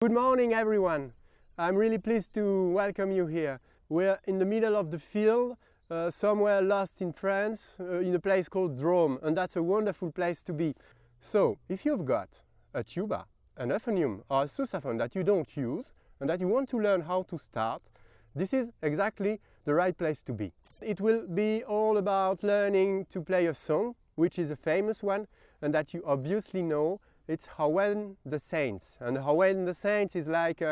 Good morning, everyone. I'm really pleased to welcome you here. We're in the middle of the field, somewhere lost in France, in a place called Drôme, and that's a wonderful place to be. So, if you've got a tuba, an euphonium, or a sousaphone that you don't use, and that you want to learn how to start, this is exactly the right place to be. It will be all about learning to play a song, which is a famous one, and that you obviously know. It's How When the Saints, and How When the Saints is like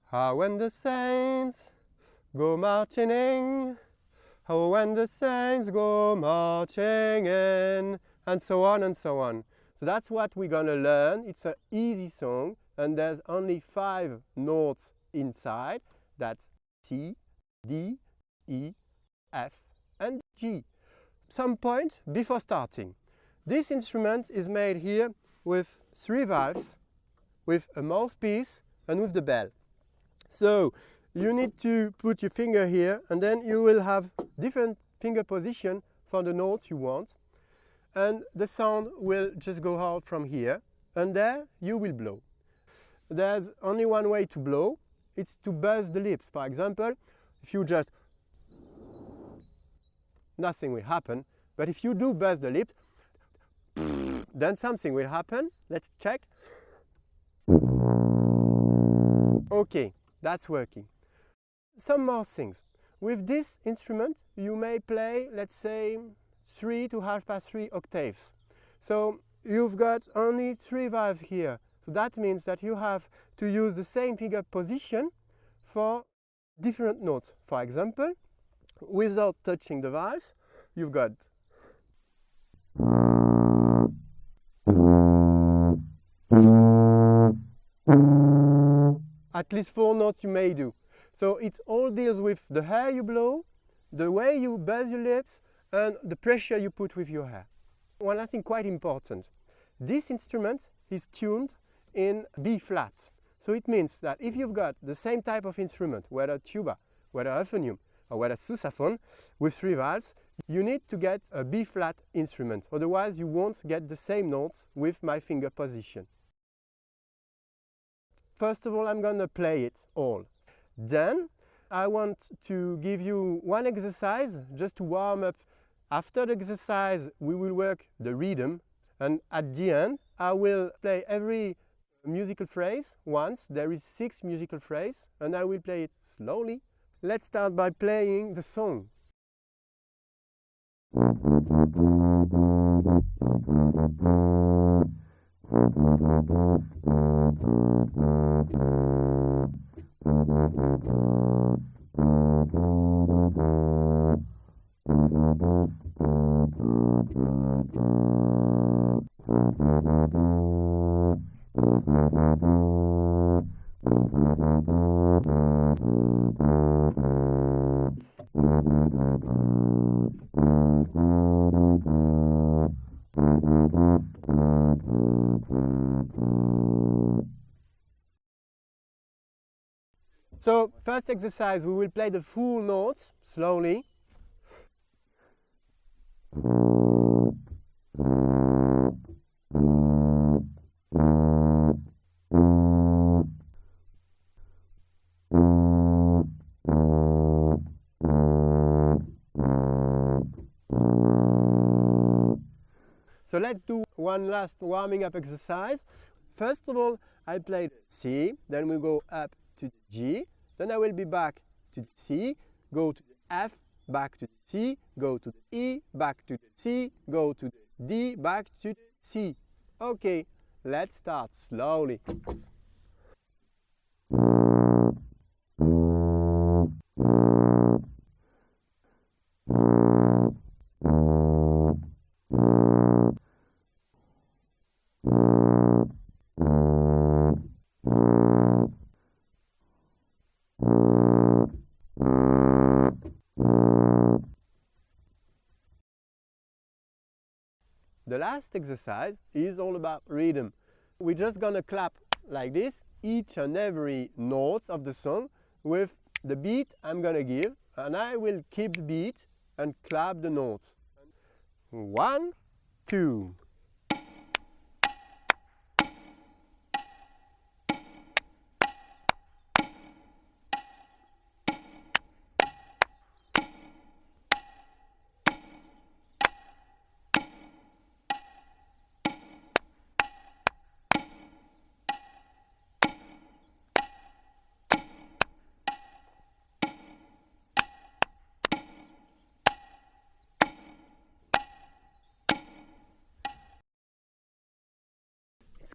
how when the saints go marching in, how when the saints go marching in, and so on and so on. So that's what we're gonna learn. It's an easy song, and there's only 5 notes inside. That's C, D, E, F, and G. Some point before starting. This instrument is made here with 3 valves, with a mouthpiece and with the bell. So you need to put your finger here, and then you will have different finger position for the notes you want, and the sound will just go out from here, and there you will blow. There's only one way to blow. It's to buzz the lips. For example, if you just, nothing will happen, but if you do buzz the lips, then something will happen. Let's check. Okay, that's working. Some more things. With this instrument, you may play, let's say, 3 to half past 3 octaves. So you've got only 3 valves here. So that means that you have to use the same finger position for different notes. For example, without touching the valves, you've got at least 4 notes you may do. So it all deals with the air you blow, the way you buzz your lips, and the pressure you put with your hair. One last thing quite important. This instrument is tuned in B flat. So it means that if you've got the same type of instrument, whether tuba, whether euphonium, or whether sousaphone, with 3 valves, you need to get a B flat instrument. Otherwise, you won't get the same notes with my finger position. First of all, I'm going to play it all. Then I want to give you one exercise just to warm up. After the exercise, we will work the rhythm, and at the end, I will play every musical phrase once. There is 6 musical phrases, and I will play it slowly. Let's start by playing the song. So, first exercise, we will play the full notes slowly. So let's do one last warming up exercise. First of all, I play C, then we go up to the G, then I will be back to the C, go to the F, back to the C, go to the E, back to the C, go to the D, back to the C. Okay, let's start slowly. The last exercise is all about rhythm. We're just gonna clap like this, each and every note of the song with the beat I'm gonna give, and I will keep the beat and clap the notes. 1, 2.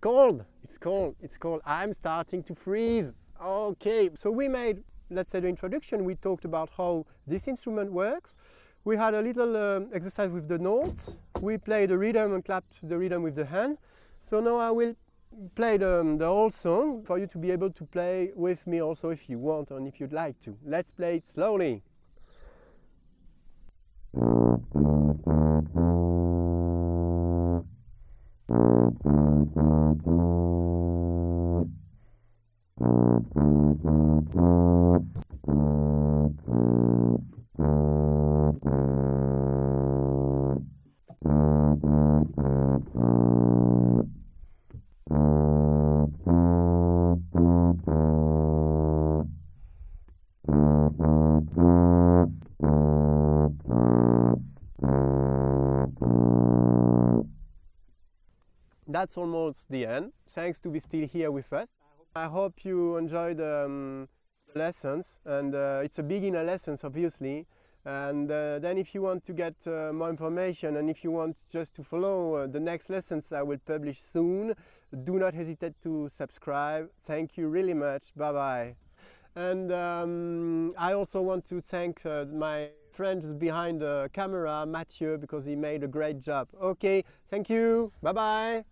cold, it's cold, it's cold. I'm starting to freeze. Okay, so we made, let's say, the introduction. We talked about how this instrument works. We had a little exercise with the notes. We played the rhythm and clapped the rhythm with the hand. So now I will play the whole song for you to be able to play with me also if you want and if you'd like to. Let's play it slowly. That's almost the end. Thanks to be still here with us. I hope you enjoyed the lessons, and it's a beginner lessons obviously. And then if you want to get more information and if you want just to follow the next lessons I will publish soon, do not hesitate to subscribe. Thank you really much. Bye bye. And I also want to thank my friends behind the camera, Mathieu, because he made a great job. Okay, thank you. Bye bye.